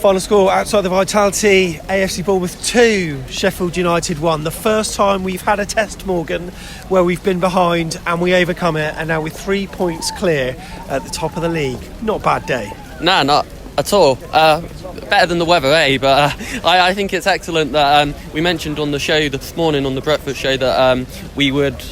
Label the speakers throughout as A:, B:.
A: Final score outside the Vitality, AFC Bournemouth 2, Sheffield United 1. The first time we've had a test, Morgan, where we've been behind and we overcome it, and now we're 3 points clear at the top of the league. Not a bad day.
B: Nah, not at all. Better than the weather, But I think it's excellent that we mentioned on the show this morning, on the breakfast show, that we would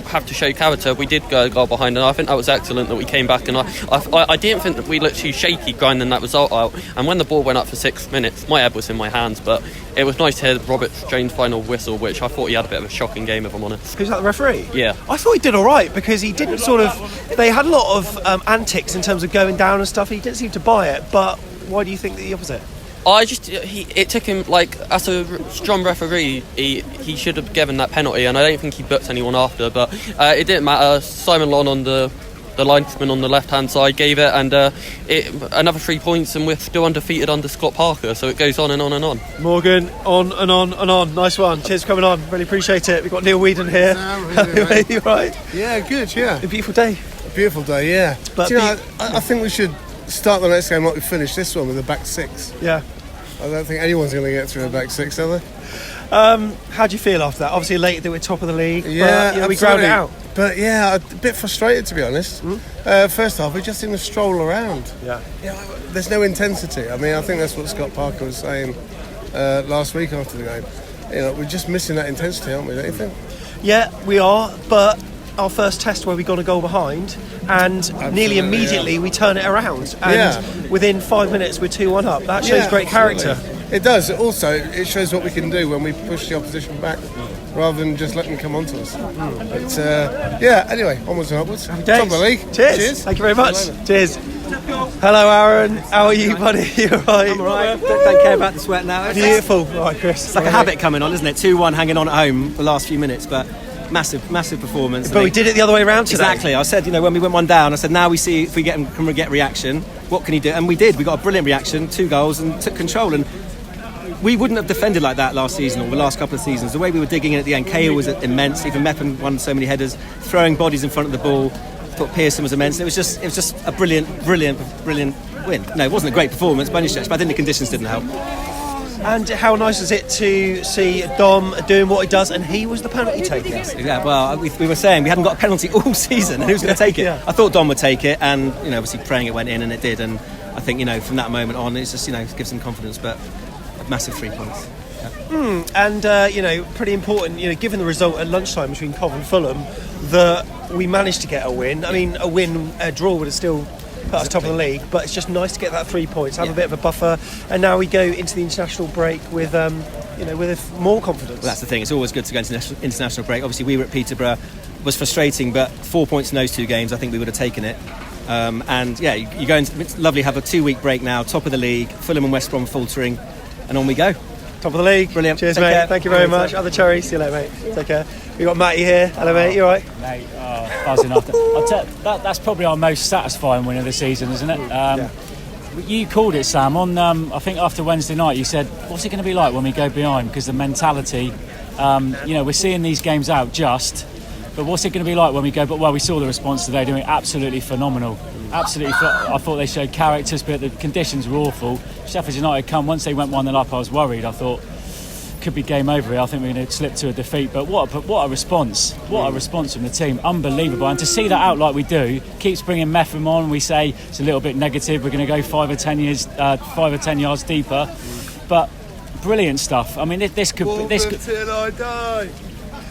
B: have to show character. We did go a goal behind, and I think that was excellent that we came back, and I didn't think that we looked too shaky grinding that result out. And when the ball went up for 6 minutes, my head was in my hands, but it was nice to hear Robert Jane's final whistle, which I thought he had a bit of a shocking game, if I'm honest.
A: Who's that, the referee?
B: Yeah.
A: I thought he did all right, because he didn't they had a lot of antics in terms of going down and stuff. He didn't seem to buy it, but why do you think the opposite?
B: It took him, as a strong referee, he should have given that penalty, and I don't think he booked anyone after, but it didn't matter. Simon Long, on the linesman on the left-hand side, gave it, and another 3 points, and we're still undefeated under Scott Parker, so it goes on and on and on. Morgan, on and on and on. Nice one. Cheers for coming on. Really appreciate it. We've got Neil Whedon here.
C: Really,
B: you right?
C: Yeah, good, yeah.
A: A beautiful day.
C: A beautiful day, yeah. But I think we should start the next game like we finished this one, with a back six.
A: Yeah.
C: I don't think anyone's going to get through a back six, are they?
A: How do you feel after that? Obviously late that we're top of the league,
C: yeah,
A: but we ground it out.
C: But yeah, a bit frustrated, to be honest. First half, we just seem to stroll around.
A: Yeah.
C: There's no intensity. I mean, I think that's what Scott Parker was saying last week after the game. We're just missing that intensity, aren't we, don't you think?
A: Yeah, we are, but our first test where we got a goal behind, and nearly immediately we turn it around, and within 5 minutes we're 2-1 up. That shows great character.
C: It does. Also, it shows what we can do when we push the opposition back, rather than just let them come onto us. But anyway, onwards and upwards. Top of the league.
A: Cheers. Thank you very much. Cheers. Hello, Aaron. How are you, buddy? You alright?
D: I'm alright. Don't care about the sweat now.
A: Beautiful. Alright, Chris.
D: It's like a habit coming on, isn't it? 2-1 hanging on at home the last few minutes, but massive performance.
A: But we did it the other way around today.
D: Exactly. I said, when we went one down, I said, now we see if we can get reaction. What can he do? And we did. We got a brilliant reaction, 2 goals, and took control. And we wouldn't have defended like that last season or the last couple of seasons. The way we were digging in at the end, Cahill was immense. Even Meppen won so many headers, throwing bodies in front of the ball. I thought Pearson was immense. It was just a brilliant win. No, it wasn't a great performance by any stretch, but I think the conditions didn't help.
A: And how nice is it to see Dom doing what he does, and he was the penalty taker?
D: Yeah, well, we were saying we hadn't got a penalty all season, and who's going to take it? I thought Dom would take it, and obviously praying it went in, and it did. And I think from that moment on, it's just gives them confidence. But a massive 3 points. Yeah.
A: And pretty important. Given the result at lunchtime between Cov and Fulham, that we managed to get a win. I mean, a draw would have still put us top of the league, but it's just nice to get that 3 points, have a bit of a buffer, and now we go into the international break with more confidence.
D: Well, that's the thing, it's always good to go into international break. Obviously we were at Peterborough, it was frustrating, but 4 points in those 2 games, I think we would have taken it. You go into, it's lovely to have a 2-week break now, top of the league, Fulham and West Brom faltering, and on we go.
A: Top of the league.
D: Brilliant.
A: Cheers,
D: Take
A: mate.
D: care.
A: Thank you very much. Other Cherries. See you later, mate. Take care. We've got Matty here. Hello, mate. You all right?
E: Mate, buzzing after. That's probably our most satisfying win of the season, isn't it? You called it, Sam, on I think after Wednesday night. You said, what's it going to be like when we go behind? Because the mentality, we're seeing these games out but what's it going to be like when we go? But we saw the response today, doing absolutely phenomenal. Absolutely, I thought they showed characters, but the conditions were awful. Sheffield United once they went 1-0 up, I was worried. I thought could be game over here. I think we're going to slip to a defeat. But what a response! What a response from the team! Unbelievable. And to see that out like we do, keeps bringing Mepham on. We say it's a little bit negative. We're going to go 5 or 10 yards deeper, but brilliant stuff. I mean, this could.
C: Till I die.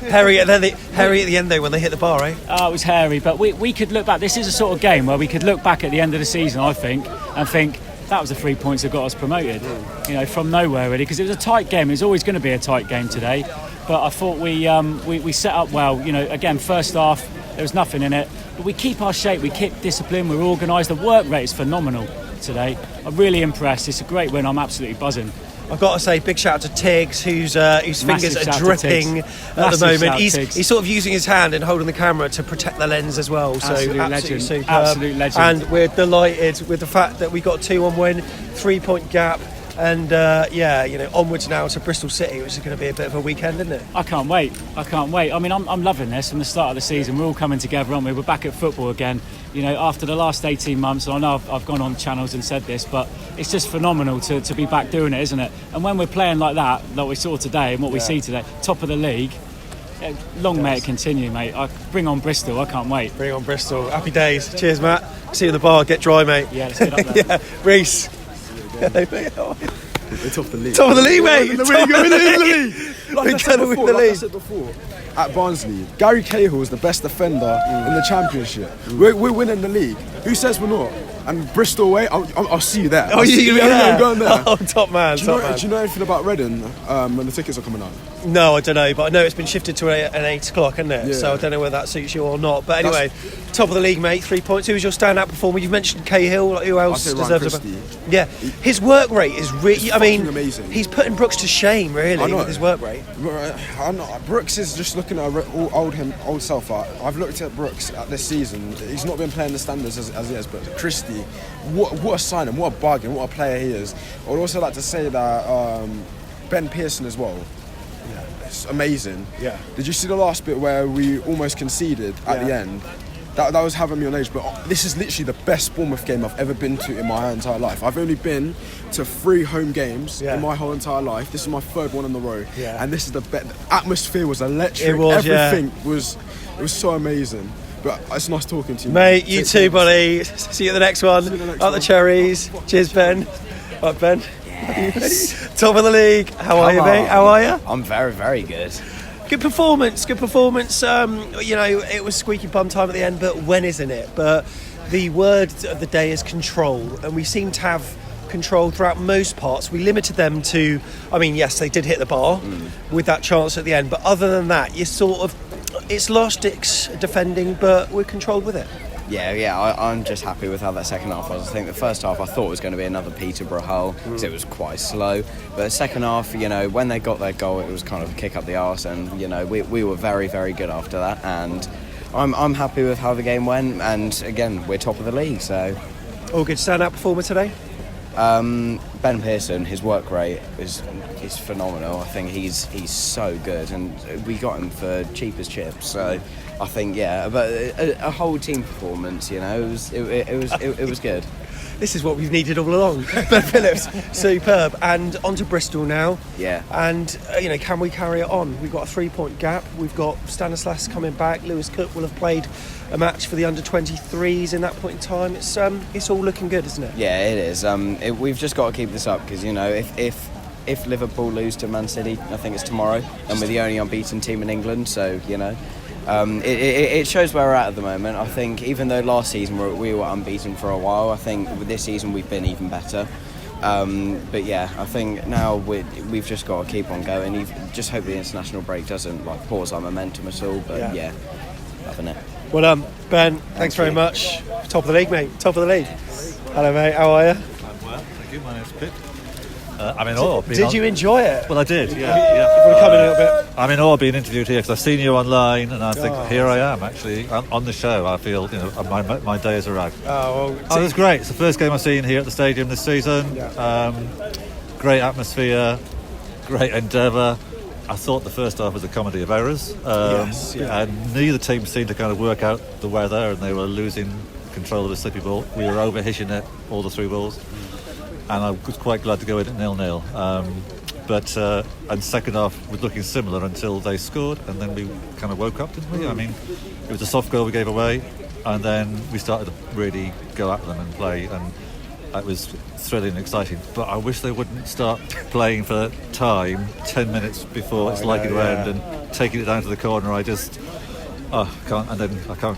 A: Hairy at the end though when they hit the bar, eh?
E: It was hairy, but we could look back. This is a sort of game where we could look back at the end of the season, I think, and think that was the 3 points that got us promoted. From nowhere really, because it was a tight game. It was always going to be a tight game today, but I thought we set up well. Again, first half there was nothing in it, but we keep our shape, we keep discipline, we're organised. The work rate is phenomenal today. I'm really impressed. It's a great win. I'm absolutely buzzing.
A: I've got to say, big shout out to Tiggs, whose fingers are dripping at the moment. He's sort of using his hand and holding the camera to protect the lens as well. So absolutely superb.
E: Absolute legend.
A: And we're delighted with the fact that we got 2-1 win, 3 point gap. And onwards now to Bristol City, which is going to be a bit of a weekend, isn't it?
E: I can't wait. I mean, I'm loving this from the start of the season. We're all coming together, aren't we? We're back at football again. After the last 18 months, and I know I've gone on channels and said this, but it's just phenomenal to be back doing it, isn't it? And when we're playing like that, like we saw today and what we see today, top of the league, long may it continue, mate. Bring on Bristol, I can't wait.
A: Bring on Bristol. Happy days. Cheers, Matt. See you in the bar. Get dry, mate.
E: Yeah, let's get up there.
A: Yeah, Reece.
F: We're top of the league.
A: Top of the league, mate.
F: We're going to win the league.
A: We're going to win the league.
F: I said before, at Barnsley, Gary Cahill is the best defender in the Championship. We're winning the league. Who says we're not? And Bristol away, I'll see you there.
A: Oh, you're
F: going there.
A: Oh, top man.
F: Do you know anything about Reading when the tickets are coming out?
A: No, I don't know, but I know it's been shifted to an 8 o'clock, isn't it?
F: Yeah.
A: So I don't know whether that suits you or not. But anyway, top of the league, mate. 3 points. Who was your standout performer? You've mentioned Cahill. Who else
F: I say
A: deserves
F: Ryan
A: it?
F: Christie.
A: Yeah, his work rate is really. I mean,
F: amazing.
A: He's putting Brooks to shame, really, with his work rate.
F: I know. Brooks is just looking at old self. I've looked at Brooks at this season. He's not been playing the standards as he is, but Christie, what a signing, what a bargain, what a player he is. I would also like to say that Ben Pearson as well.
A: Yeah.
F: It's amazing.
A: Yeah.
F: Did you see the last bit where we almost conceded at the end? That was having me on edge, but this is literally the best Bournemouth game I've ever been to in my entire life. I've only been to 3 home games in my whole entire life. This is my 3rd one in a row, and this is the best. The atmosphere was electric.
A: It was,
F: everything was so amazing. But it's nice talking to you,
A: mate. You too, buddy. See you at the next one. Up the Cherries. Cheers, Ben. Right, Ben. Yes. Top of the league. How are you, mate? How are you?
G: I'm very, very good.
A: Good performance. It was squeaky bum time at the end, but when isn't it? But the word of the day is control, and we seem to have control throughout most parts. We limited them to, yes, they did hit the bar with that chance at the end, but other than that, it's last sticks defending, but we're controlled with it.
G: Yeah, I'm just happy with how that second half was. I think the first half I thought was going to be another Peterborough hull because it was quite slow. But the second half, when they got their goal, it was kind of a kick up the arse, and we were very, very good after that. And I'm happy with how the game went. And again, we're top of the league, so
A: all good. Standout performer today?
G: Ben Pearson, his work rate is phenomenal. I think he's so good, and we got him for cheap as chips. So I think but a whole team performance, it was good.
A: This is what we've needed all along. Ben Phillips, superb. And on to Bristol now.
G: Yeah.
A: And can we carry it on? We've got a 3-point gap. We've got Stanislas coming back. Lewis Cook will have played a match for the under-23s in that point in time. It's all looking good, isn't it?
G: Yeah, it is. We've just got to keep this up because if Liverpool lose to Man City, I think it's tomorrow, and we're the only unbeaten team in England. So it shows where we're at the moment. I think even though last season we were unbeaten for a while, I think with this season we've been even better. But yeah, I think now we've just got to keep on going. You just hope the international break doesn't pause our momentum at all. But yeah loving it.
A: Well done, Ben. Thanks very much. Top of the league, mate. Top of the league. Hello, mate. How are you?
H: I'm well, thank you. My name's Pip. I'm in awe.
A: Did you enjoy it?
H: Well, I did, yeah.
A: You want to come in a little bit?
H: I'm in awe being interviewed here because I've seen you online, and I think here I am actually on the show. I feel my days are out. It was great. It's the first game I've seen here at the stadium this season. Great atmosphere, great endeavour. I thought the first half was a comedy of errors. And neither team seemed to kind of work out the weather, and they were losing control of the slippy ball. We were over-hitching it all the 3 balls. And I was quite glad to go in at 0-0. And second half was looking similar until they scored, and then we kind of woke up, didn't we? It was a soft goal we gave away, and then we started to really go at them and play, and it was thrilling and exciting. But I wish they wouldn't start playing for time 10 minutes before it's likely to end and taking it down to the corner. I can't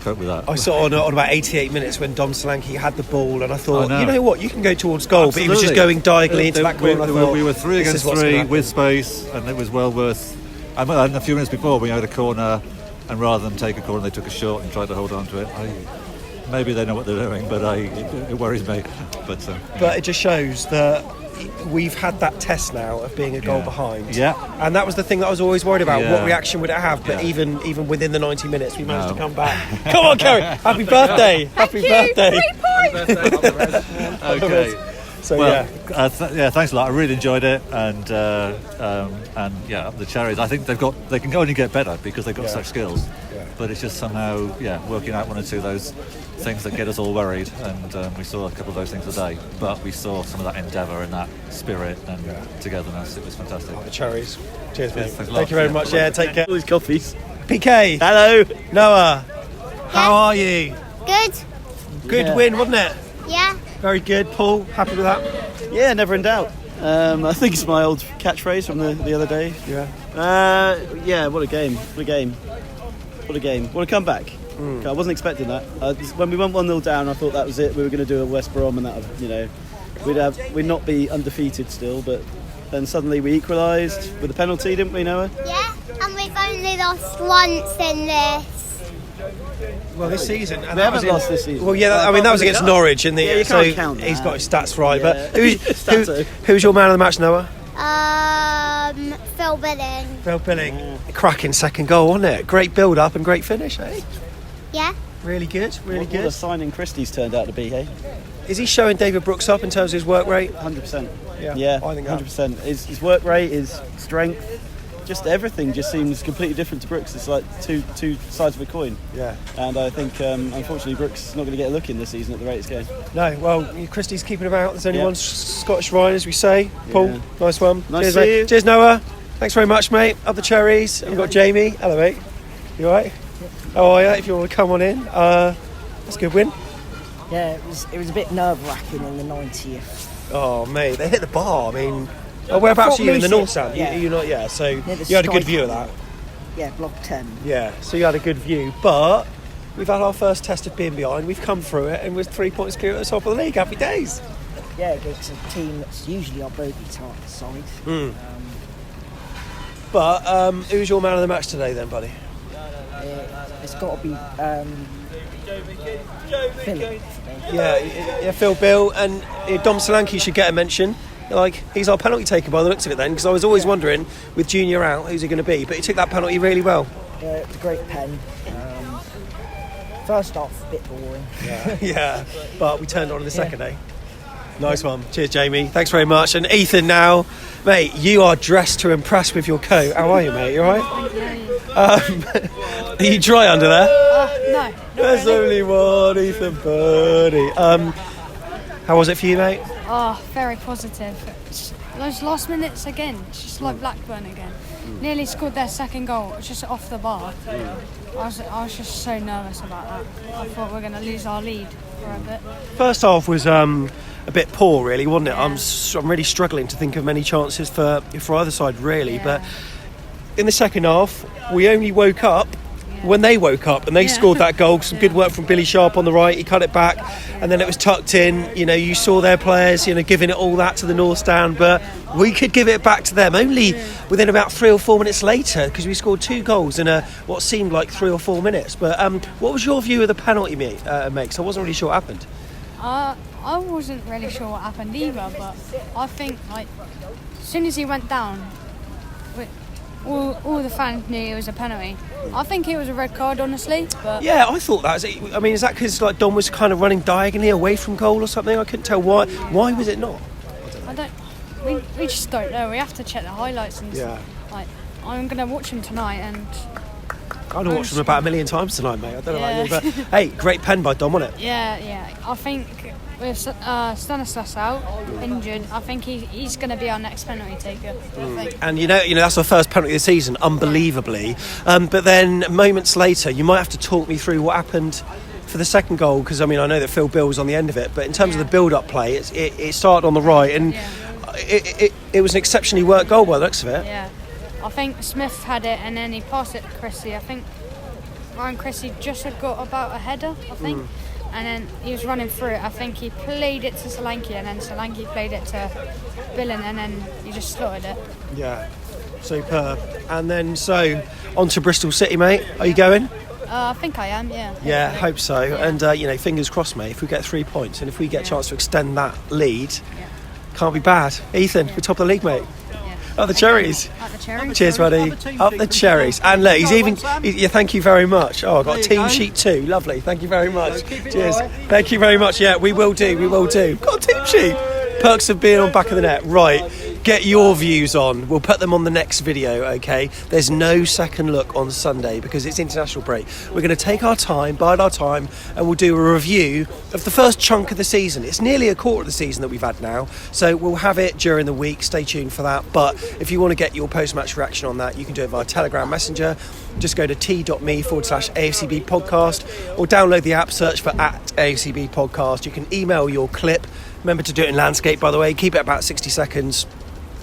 H: cope with that.
A: I saw on about 88 minutes when Dom Solanke had the ball, and I thought, you know what, you can go towards goal. Absolutely. But he was just going diagonally into that corner.
H: We were 3 against 3 with space, and it was well worth. And a few minutes before, we had a corner, and rather than take a corner, they took a shot and tried to hold on to it. Maybe they know what they're doing, but it worries me. But
A: it just shows that we've had that test now of being a goal behind.
H: Yeah.
A: And that was the thing that I was always worried about. What reaction would it have? But even within the 90 minutes, we managed to come back. Come on, Kerry. Happy birthday. Happy birthday.
I: 3 points.
H: okay.
A: So
H: Well, thanks a lot. I really enjoyed it, and the Cherries. I think they can only get better because they've got such skills.
A: Yeah.
H: But it's just somehow, working out one or two of those things that get us all worried, and we saw a couple of those things today. But we saw some of that endeavour and that spirit and togetherness. It was fantastic.
A: The Cherries. Cheers, mate.
H: Thanks a lot.
A: Thank you very much. Yeah, take care.
D: All these coffees.
A: PK.
D: Hello.
A: Noah. How are you?
I: Good.
A: Good win, wasn't it?
I: Yeah.
A: Very good. Paul, happy with that?
D: Yeah, never in doubt. I think it's my old catchphrase from the other day.
A: Yeah.
D: What a game. What a comeback. I wasn't expecting that. When we went 1-0 down, I thought that was it. We were going to do a West Brom and that, we'd not be undefeated still, but then suddenly we equalised with a penalty, didn't we, Noah?
I: Yeah. And we've only lost once in this.
A: Well, this season. And
D: We haven't lost this season.
A: Well, that was against Norwich in the.
D: Yeah, you
A: so
D: can't count
A: he's
D: that.
A: got his stats right.
D: Yeah.
A: But who's your man of the match, Noah?
I: Phil Billing.
A: Phil Billing. Cracking second goal, wasn't it? Great build up and great finish, eh?
I: Yeah.
A: Really good, really
D: What a
A: good.
D: signing Christie's turned out to be, hey?
A: Is he showing David Brooks up in terms of his work rate?
D: 100%.
A: Yeah, I think that.
D: 100%. His work rate, his strength, just everything just seems completely different to Brooks. It's like two sides of a coin.
A: Yeah.
D: And I think, unfortunately, Brooks is not going to get a look in this season at the rate it's going.
A: No, well, Christie's keeping him out. There's only
D: Yeah.
A: one Scottish Ryan, as we say. Paul,
D: Yeah.
A: nice one.
D: Nice
A: Cheers,
D: to see
A: mate.
D: you.
A: Cheers, Noah. Thanks very much, mate. Up the Cherries. And we've got Jamie. Hello, mate. You all right? How are you? If you want to come on in. That's a good win.
J: Yeah, it was a bit nerve-wracking in the 90th.
A: Oh, mate, they hit the bar. I mean, whereabouts are you? In the north stand?
J: Yeah.
A: You're not, yeah. So
J: Near the
A: you had a good
J: Sky
A: view of
J: Tunnel.
A: that.
J: Yeah, block 10.
A: Yeah, so you had a good view. But we've had our first test of being behind. We've come through it and we're 3 points clear at the top of the league. Happy days.
J: Yeah, it's a team that's usually our bogey side.
A: But who's your man of the match today then, buddy?
J: It's got to be Philip.
A: Yeah, Phil Bill and Dom Solanke should get a mention. Like, he's our penalty taker by the looks of it then, because I was always wondering, with Junior out, who's he going to be? But he took that penalty really well.
J: Yeah, it was a great pen. First off, a bit boring.
A: Yeah, but we turned on in the second, eh? Nice one. Cheers, Jamie. Thanks very much. And Ethan now, mate, you are dressed to impress with your coat. How are you, mate? You all right? Are you dry under there?
K: No.
A: There's only one, Ethan Birdie. How was it for you, mate?
K: Oh, very positive. Those last minutes again, it's just like Blackburn again. Nearly scored their second goal. It was just off the bar. I was just so nervous about that. I thought we were going to lose our lead for a bit.
A: First half was a bit poor, really, wasn't it? I'm really struggling to think of many chances for either side, really.
K: Yeah.
A: But in the second half, we only woke up when they woke up, and they scored that goal. Some good work from Billy Sharp on the right. He cut it back, and then it was tucked in. You know, you saw their players, giving it all that to the North Stand, but we could give it back to them only within about 3 or 4 minutes later, because we scored 2 goals in what seemed like 3 or 4 minutes. But what was your view of the penalty, mate? Because I wasn't really sure what happened.
K: I wasn't really sure what happened either, but I think as soon as he went down, all the fans knew it was a penalty. I think it was a red card, honestly. But
A: yeah, I thought that. I mean, is that because Dom was kind of running diagonally away from goal or something? I couldn't tell why. Why was it not?
K: We just don't know. We have to check the highlights and I'm gonna watch them tonight and.
A: I'd have watched them about 1 million times tonight, mate. I don't know about you, but hey, great pen by Dom, wasn't it?
K: Yeah. I think with Stanislas out, injured, I think he's going to be our next penalty taker. I think.
A: And that's our first penalty of the season, unbelievably. But then moments later, you might have to talk me through what happened for the second goal, because I know that Phil Bill was on the end of it, but in terms of the build-up play, it started on the right, and it was an exceptionally worked goal by the looks of it.
K: Yeah. I think Smith had it and then he passed it to Chrissy. I think Ryan Chrissy just had got about a header, I think. And then he was running through it. I think he played it to Solanke and then Solanke played it to Billen and then he just slotted it.
A: Yeah, superb. And then on to Bristol City, mate. Are you going?
K: I think I am, yeah.
A: Yeah, hope so. Yeah. And, fingers crossed, mate, if we get 3 points and if we get a chance to extend that lead, can't be bad. Ethan, we're top of the league, mate. Up the Cherries.
K: Up the Cherries.
A: Cheers, buddy. Up the Cherries. And look, he's even. Thank you very much. Oh, I've got a team sheet too. Lovely. Thank you very much. Cheers. Thank you very much. Yeah, we will do. Got a team sheet. Perks of being on Back of the Net. Right, get your views on. We'll put them on the next video, okay? There's no second look on Sunday because it's international break. We're going to take our time, bide our time, and we'll do a review of the first chunk of the season. It's nearly a quarter of the season that we've had now, so we'll have it during the week. Stay tuned for that. But if you want to get your post-match reaction on that, you can do it via Telegram Messenger. Just go to t.me/AFCB podcast or download the app, search for @AFCB podcast. You can email your clip. Remember to do it in landscape, by the way. Keep it about 60 seconds.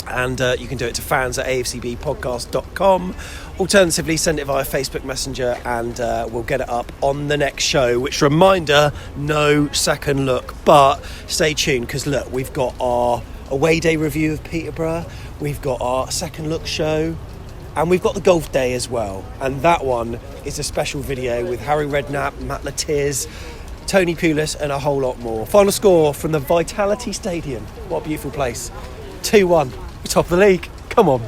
A: And you can do it to fans@afcbpodcast.com. Alternatively, send it via Facebook Messenger and we'll get it up on the next show. Which, reminder, no second look. But stay tuned because, look, we've got our away day review of Peterborough. We've got our second look show. And we've got the golf day as well. And that one is a special video with Harry Redknapp, Matt Latiz, Tony Pulis and a whole lot more. Final score from the Vitality Stadium. What a beautiful place. 2-1. Top of the league. Come on.